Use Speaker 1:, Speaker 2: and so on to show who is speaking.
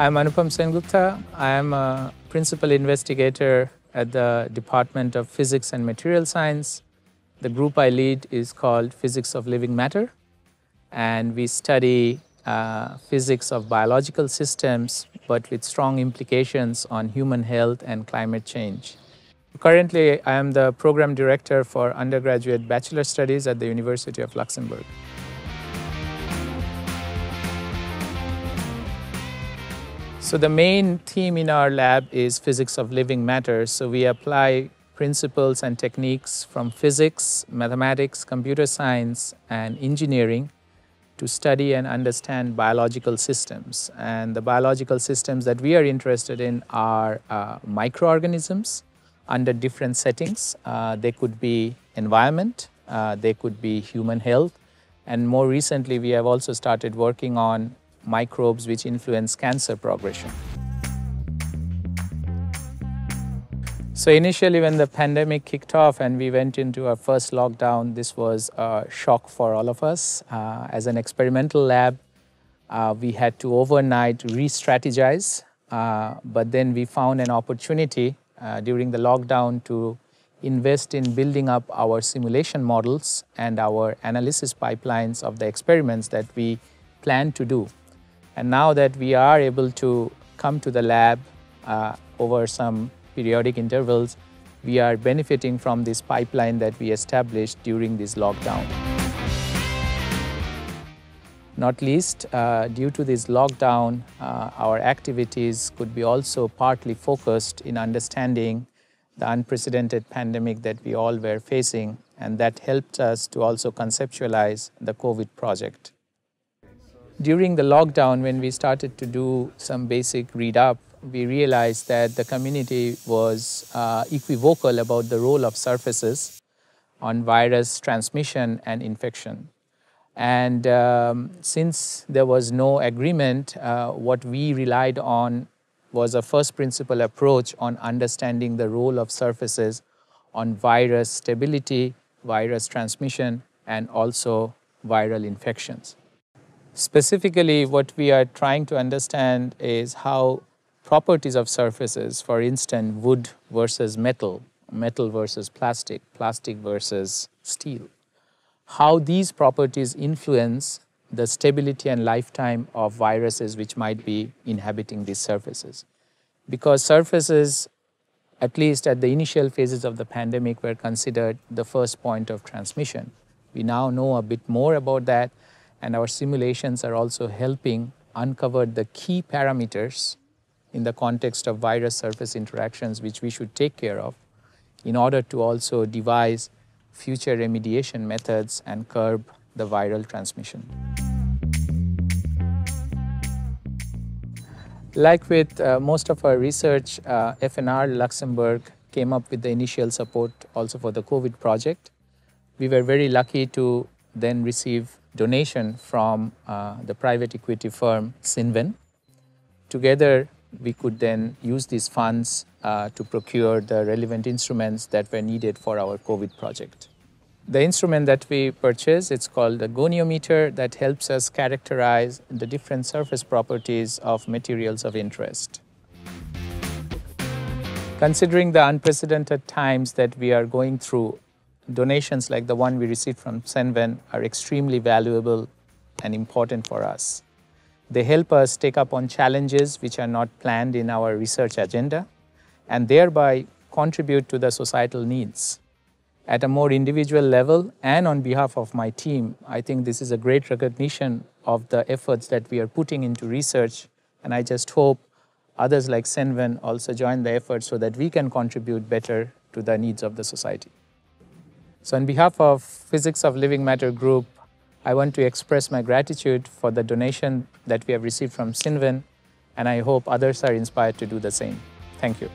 Speaker 1: I'm Anupam Sengupta. I am a principal investigator at the Department of Physics and Material Science. The group I lead is called Physics of Living Matter, and we study physics of biological systems, but with strong implications on human health and climate change. Currently, I am the program director for undergraduate bachelor studies at the University of Luxembourg. So the main theme in our lab is physics of living matter. So we apply principles and techniques from physics, mathematics, computer science, and engineering to study and understand biological systems. And the biological systems that we are interested in are microorganisms under different settings. They could be environment, they could be human health, and more recently we have also started working on microbes which influence cancer progression. So initially when the pandemic kicked off and we went into our first lockdown, this was a shock for all of us. As an experimental lab, we had to overnight re-strategize, but then we found an opportunity during the lockdown to invest in building up our simulation models and our analysis pipelines of the experiments that we plan to do. And now that we are able to come to the lab over some periodic intervals, we are benefiting from this pipeline that we established during this lockdown. Not least, due to this lockdown, our activities could be also partly focused in understanding the unprecedented pandemic that we all were facing, and that helped us to also conceptualize the COVID project. During the lockdown, when we started to do some basic read-up, we realized that the community was equivocal about the role of surfaces on virus transmission and infection. And since there was no agreement, what we relied on was a first principle approach on understanding the role of surfaces on virus stability, virus transmission, and also viral infections. Specifically, what we are trying to understand is how properties of surfaces, for instance, wood versus metal, metal versus plastic, plastic versus steel, how these properties influence the stability and lifetime of viruses which might be inhabiting these surfaces. Because surfaces, at least at the initial phases of the pandemic, were considered the first point of transmission. We now know a bit more about that, and our simulations are also helping uncover the key parameters in the context of virus surface interactions which we should take care of in order to also devise future remediation methods and curb the viral transmission. Like with most of our research, FNR Luxembourg came up with the initial support also for the COVID project. We were very lucky to then receive donation from the private equity firm CINVEN. Together, we could then use these funds to procure the relevant instruments that were needed for our COVID project. The instrument that we purchased, it's called the goniometer, that helps us characterize the different surface properties of materials of interest. Considering the unprecedented times that we are going through, donations like the one we received from CINVEN are extremely valuable and important for us. They help us take up on challenges which are not planned in our research agenda and thereby contribute to the societal needs. At a more individual level and on behalf of my team, I think this is a great recognition of the efforts that we are putting into research, and I just hope others like CINVEN also join the effort so that we can contribute better to the needs of the society. So on behalf of Physics of Living Matter Group, I want to express my gratitude for the donation that we have received from CINVEN, and I hope others are inspired to do the same. Thank you.